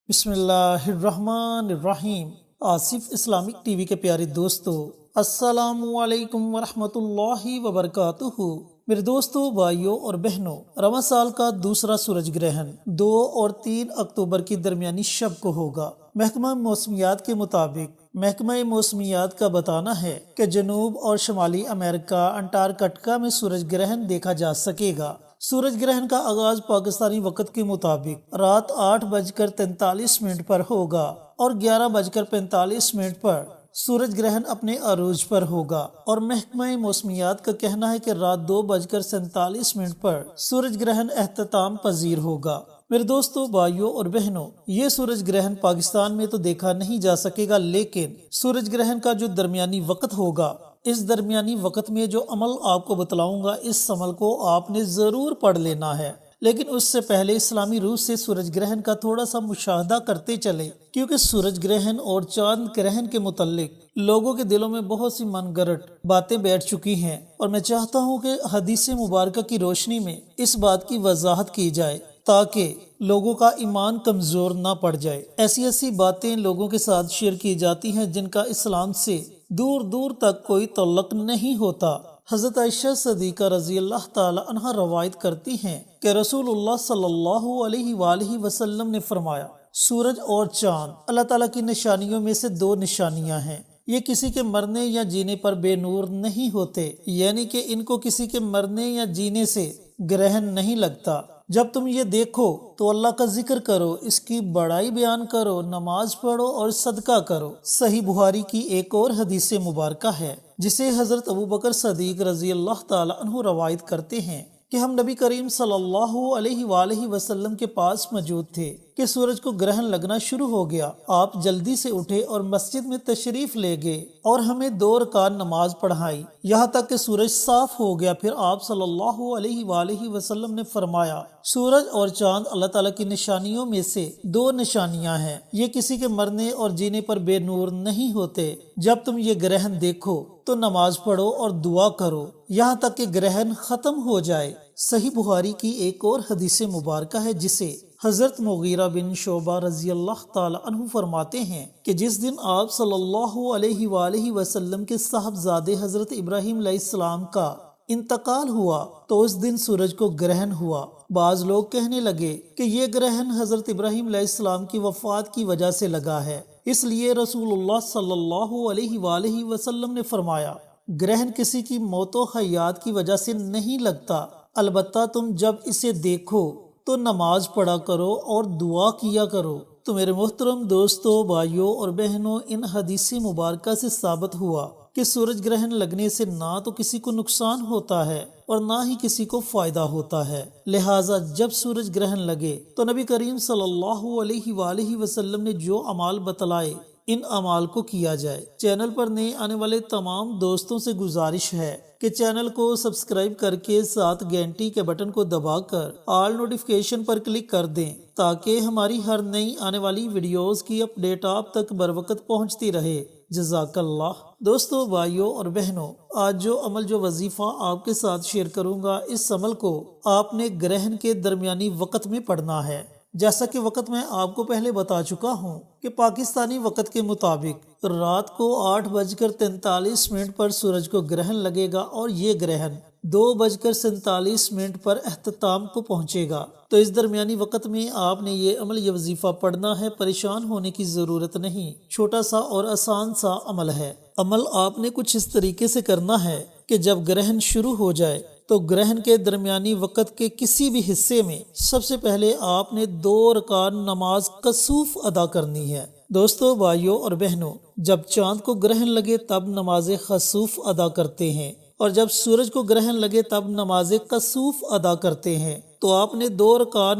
بسم اللہ الرحمن الرحیم۔ آصف اسلامک ٹی وی کے پیارے دوستو، السلام علیکم ورحمۃ اللہ وبرکاتہ۔ میرے دوستو، بھائیوں اور بہنوں، رواں سال کا دوسرا سورج گرہن 2 اور 3 اکتوبر کی درمیانی شب کو ہوگا۔ محکمہ موسمیات کے مطابق محکمہ موسمیات کا بتانا ہے کہ جنوب اور شمالی امریکہ انٹارکٹیکا میں سورج گرہن دیکھا جا سکے گا۔ سورج گرہن کا آغاز پاکستانی وقت کے مطابق رات 8:43 پر ہوگا اور 11:45 پر سورج گرہن اپنے عروج پر ہوگا، اور محکمہ موسمیات کا کہنا ہے کہ رات 2:47 پر سورج گرہن اختتام پذیر ہوگا۔ میرے دوستو، بھائیوں اور بہنوں، یہ سورج گرہن پاکستان میں تو دیکھا نہیں جا سکے گا، لیکن سورج گرہن کا جو درمیانی وقت ہوگا، اس درمیانی وقت میں جو عمل آپ کو بتلاؤں گا، اس عمل کو آپ نے ضرور پڑھ لینا ہے۔ لیکن اس سے پہلے اسلامی روح سے سورج گرہن کا تھوڑا سا مشاہدہ کرتے چلے، کیونکہ سورج گرہن اور چاند گرہن کے متعلق لوگوں کے دلوں میں بہت سی من گھڑت باتیں بیٹھ چکی ہیں، اور میں چاہتا ہوں کہ حدیث مبارکہ کی روشنی میں اس بات کی وضاحت کی جائے تاکہ لوگوں کا ایمان کمزور نہ پڑ جائے۔ ایسی باتیں لوگوں کے ساتھ شیئر کی جاتی ہیں جن کا اسلام سے دور دور تک کوئی تعلق نہیں ہوتا۔ حضرت عائشہ صدیقہ رضی اللہ تعالی عنہا روایت کرتی ہیں کہ رسول اللہ صلی اللہ علیہ وآلہ وسلم نے فرمایا، سورج اور چاند اللہ تعالیٰ کی نشانیوں میں سے 2 نشانیاں ہیں، یہ کسی کے مرنے یا جینے پر بے نور نہیں ہوتے، یعنی کہ ان کو کسی کے مرنے یا جینے سے گرہن نہیں لگتا۔ جب تم یہ دیکھو تو اللہ کا ذکر کرو، اس کی بڑائی بیان کرو، نماز پڑھو اور صدقہ کرو۔ صحیح بخاری کی ایک اور حدیث مبارکہ ہے جسے حضرت ابوبکر صدیق رضی اللہ تعالی عنہ روایت کرتے ہیں کہ ہم نبی کریم صلی اللہ علیہ وآلہ وسلم کے پاس موجود تھے کہ سورج کو گرہن لگنا شروع ہو گیا۔ آپ جلدی سے اٹھے اور مسجد میں تشریف لے گئے اور ہمیں 2 رکعت نماز پڑھائی، یہاں تک کہ سورج صاف ہو گیا۔ پھر آپ صلی اللہ علیہ وآلہ وسلم نے فرمایا، سورج اور چاند اللہ تعالیٰ کی نشانیوں میں سے 2 نشانیاں ہیں، یہ کسی کے مرنے اور جینے پر بے نور نہیں ہوتے۔ جب تم یہ گرہن دیکھو تو نماز پڑھو اور دعا کرو یہاں تک کہ گرہن ختم ہو جائے۔ صحیح بخاری کی ایک اور حدیث مبارکہ ہے جسے حضرت مغیرہ بن شعبہ رضی اللہ تعالی عنہ فرماتے ہیں کہ جس دن آپ صلی اللہ علیہ وآلہ وسلم کے صاحبزادے حضرت ابراہیم علیہ السلام کا انتقال ہوا تو اس دن سورج کو گرہن ہوا۔ بعض لوگ کہنے لگے کہ یہ گرہن حضرت ابراہیم علیہ السلام کی وفات کی وجہ سے لگا ہے، اس لیے رسول اللہ صلی اللہ علیہ وآلہ وسلم نے فرمایا، گرہن کسی کی موت و حیات کی وجہ سے نہیں لگتا، البتہ تم جب اسے دیکھو تو نماز پڑھا کرو اور دعا کیا کرو۔ تو میرے محترم دوستو، بھائیوں اور بہنوں، ان حدیث مبارکہ سے ثابت ہوا کہ سورج گرہن لگنے سے نہ تو کسی کو نقصان ہوتا ہے اور نہ ہی کسی کو فائدہ ہوتا ہے، لہٰذا جب سورج گرہن لگے تو نبی کریم صلی اللہ علیہ وآلہ وسلم نے جو اعمال بتلائے ان اعمال کو کیا جائے۔ چینل پر نئے آنے والے تمام دوستوں سے گزارش ہے کہ چینل کو سبسکرائب کر کے ساتھ گھنٹی کے بٹن کو دبا کر آل نوٹیفیکیشن پر کلک کر دیں تاکہ ہماری ہر نئی آنے والی ویڈیوز کی اپڈیٹ آپ تک بروقت پہنچتی رہے۔ جزاک اللہ۔ دوستو، بھائیوں اور بہنوں، آج جو عمل جو وظیفہ آپ کے ساتھ شیئر کروں گا، اس عمل کو آپ نے گرہن کے درمیانی وقت میں پڑھنا ہے۔ جیسا کہ وقت میں آپ کو پہلے بتا چکا ہوں کہ پاکستانی وقت کے مطابق رات کو 8:43 پر سورج کو گرہن لگے گا اور یہ گرہن 2:47 پر اختتام کو پہنچے گا۔ تو اس درمیانی وقت میں آپ نے یہ عمل یہ وظیفہ پڑھنا ہے، پریشان ہونے کی ضرورت نہیں، چھوٹا سا اور آسان سا عمل ہے۔ عمل آپ نے کچھ اس طریقے سے کرنا ہے کہ جب گرہن شروع ہو جائے تو گرہن کے درمیانی وقت کے کسی بھی حصے میں سب سے پہلے آپ نے 2 رکعت نماز کسوف ادا کرنی ہے۔ دوستو، بھائیوں اور بہنوں، جب چاند کو گرہن لگے تب نماز خسوف ادا کرتے ہیں، اور جب سورج کو گرہن لگے تب نماز کسوف ادا کرتے ہیں۔ تو آپ نے 2 رکعت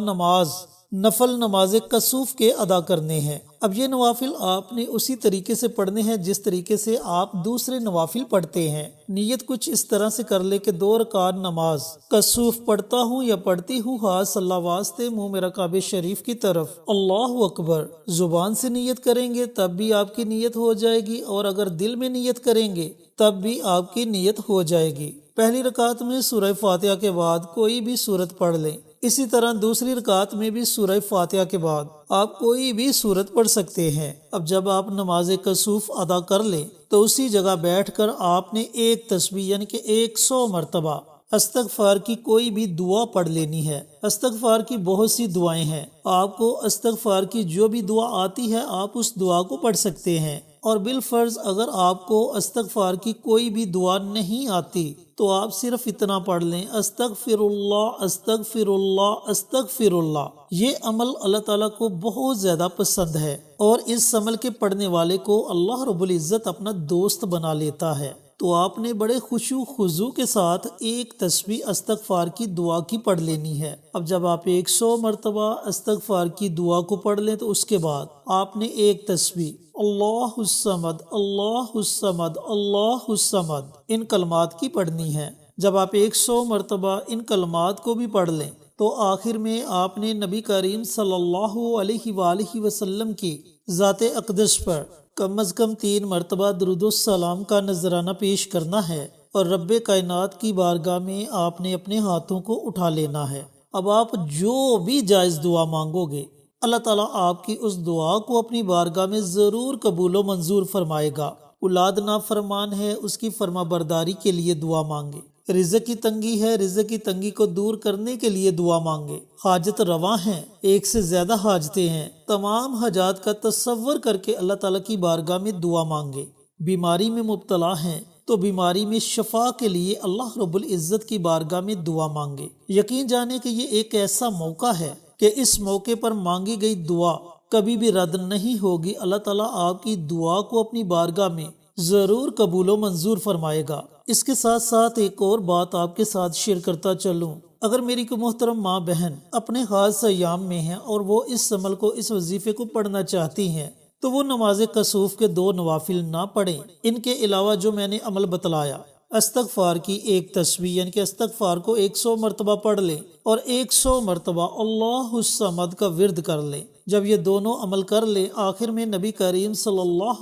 نفل نماز کسوف کے ادا کرنے ہیں۔ اب یہ نوافل آپ نے اسی طریقے سے پڑھنے ہیں جس طریقے سے آپ دوسرے نوافل پڑھتے ہیں۔ نیت کچھ اس طرح سے کر لے کہ 2 رکعت نماز کسوف پڑھتا ہوں یا پڑھتی ہوں، ہاتھ اللہ واسطے، منہ میرا کعبہ شریف کی طرف، اللہ اکبر۔ زبان سے نیت کریں گے تب بھی آپ کی نیت ہو جائے گی، اور اگر دل میں نیت کریں گے تب بھی آپ کی نیت ہو جائے گی۔ پہلی رکعت میں سورہ فاتحہ کے بعد کوئی بھی سورت پڑھ لیں، اسی طرح دوسری رکعت میں بھی سورہ فاتحہ کے بعد آپ کوئی بھی سورت پڑھ سکتے ہیں۔ اب جب آپ نماز کسوف ادا کر لیں تو اسی جگہ بیٹھ کر آپ نے ایک تسبیح یعنی کہ 100 مرتبہ استغفار کی کوئی بھی دعا پڑھ لینی ہے۔ استغفار کی بہت سی دعائیں ہیں، آپ کو استغفار کی جو بھی دعا آتی ہے آپ اس دعا کو پڑھ سکتے ہیں، اور بالفرض اگر آپ کو استغفار کی کوئی بھی دعا نہیں آتی تو آپ صرف اتنا پڑھ لیں، استغفر اللہ استغفر اللہ استغفر اللہ۔ یہ عمل اللہ تعالیٰ کو بہت زیادہ پسند ہے، اور اس عمل کے پڑھنے والے کو اللہ رب العزت اپنا دوست بنا لیتا ہے۔ تو آپ نے بڑے خشوع خضوع کے ساتھ ایک تسبیح استغفار کی دعا کی پڑھ لینی ہے۔ اب جب آپ 100 مرتبہ استغفار کی دعا کو پڑھ لیں تو اس کے بعد آپ نے ایک تسبیح اللہ الصمد اللہ الصمد اللہ الصمد ان کلمات کی پڑھنی ہے۔ جب آپ 100 مرتبہ ان کلمات کو بھی پڑھ لیں تو آخر میں آپ نے نبی کریم صلی اللہ علیہ وآلہ وسلم کی ذات اقدس پر کم از کم 3 مرتبہ درود السلام کا نذرانہ پیش کرنا ہے، اور رب کائنات کی بارگاہ میں آپ نے اپنے ہاتھوں کو اٹھا لینا ہے۔ اب آپ جو بھی جائز دعا مانگو گے اللہ تعالیٰ آپ کی اس دعا کو اپنی بارگاہ میں ضرور قبول و منظور فرمائے گا۔ اولاد نافرمان ہے اس کی فرما برداری کے لیے دعا مانگے، رزق کی تنگی ہے رزق کی تنگی کو دور کرنے کے لیے دعا مانگے، حاجت رواں ہیں ایک سے زیادہ حاجتیں ہیں، تمام حاجات کا تصور کر کے اللہ تعالیٰ کی بارگاہ میں دعا مانگے۔ بیماری میں مبتلا ہیں تو بیماری میں شفا کے لیے اللہ رب العزت کی بارگاہ میں دعا مانگے۔ یقین جانے کہ یہ ایک ایسا موقع ہے کہ اس موقع پر مانگی گئی دعا کبھی بھی رد نہیں ہوگی۔ اللہ تعالیٰ آپ کی دعا کو اپنی بارگاہ میں ضرور قبول و منظور فرمائے گا۔ اس کے ساتھ ساتھ ایک اور بات آپ کے ساتھ شیئر کرتا چلوں، اگر میری کوئی محترم ماں بہن اپنے خاص ایام میں ہیں اور وہ اس عمل کو اس وظیفے کو پڑھنا چاہتی ہیں تو وہ نماز کسوف کے 2 نوافل نہ پڑھیں۔ ان کے علاوہ جو میں نے عمل بتلایا، استغفار کی ایک تسبیح یعنی کہ استغفار کو 100 مرتبہ پڑھ لیں اور 100 مرتبہ اللہ الصمد کا ورد کر لیں۔ جب یہ دونوں عمل کر لیں آخر میں نبی کریم صلی اللہ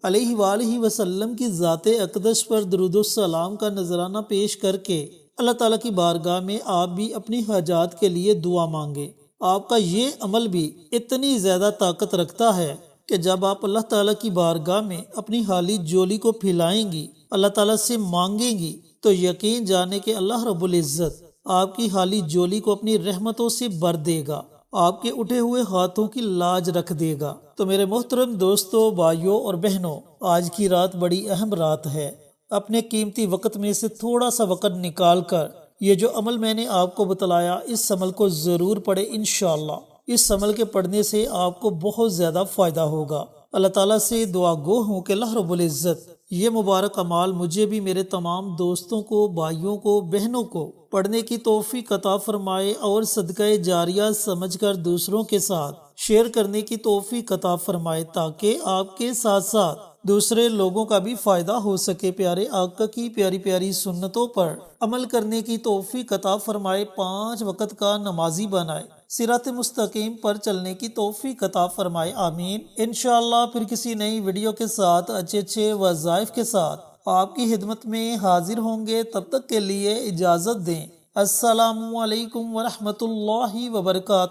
علیہ وآلہ وسلم کی ذات اقدس پر درود السلام کا نذرانہ پیش کر کے اللہ تعالیٰ کی بارگاہ میں آپ بھی اپنی حاجات کے لیے دعا مانگے۔ آپ کا یہ عمل بھی اتنی زیادہ طاقت رکھتا ہے کہ جب آپ اللہ تعالیٰ کی بارگاہ میں اپنی حالی جولی کو پھیلائیں گی، اللہ تعالیٰ سے مانگیں گی، تو یقین جانے کہ اللہ رب العزت آپ کی حالی جولی کو اپنی رحمتوں سے بھر دے گا، آپ کے اٹھے ہوئے ہاتھوں کی لاج رکھ دے گا۔ تو میرے محترم دوستوں، بھائیوں اور بہنوں، آج کی رات بڑی اہم رات ہے۔ اپنے قیمتی وقت میں سے تھوڑا سا وقت نکال کر یہ جو عمل میں نے آپ کو بتلایا اس عمل کو ضرور پڑھیں انشاءاللہ۔ اس عمل کے پڑھنے سے آپ کو بہت زیادہ فائدہ ہوگا۔ اللہ تعالیٰ سے دعا گو ہوں کہ اللہ رب العزت یہ مبارک اعمال مجھے بھی میرے تمام دوستوں کو، بھائیوں کو، بہنوں کو پڑھنے کی توفیق عطا فرمائے اور صدقہ جاریہ سمجھ کر دوسروں کے ساتھ شیئر کرنے کی توفیق عطا فرمائے، تاکہ آپ کے ساتھ ساتھ دوسرے لوگوں کا بھی فائدہ ہو سکے۔ پیارے آقا کی پیاری پیاری سنتوں پر عمل کرنے کی توفیق عطا فرمائے، 5 وقت کا نمازی بنائے، صراط مستقیم پر چلنے کی توفیق عطا فرمائے، آمین۔ انشاءاللہ پھر کسی نئی ویڈیو کے ساتھ اچھے وظائف کے ساتھ آپ کی خدمت میں حاضر ہوں گے۔ تب تک کے لیے اجازت دیں۔ السلام علیکم ورحمۃ اللہ وبرکاتہ۔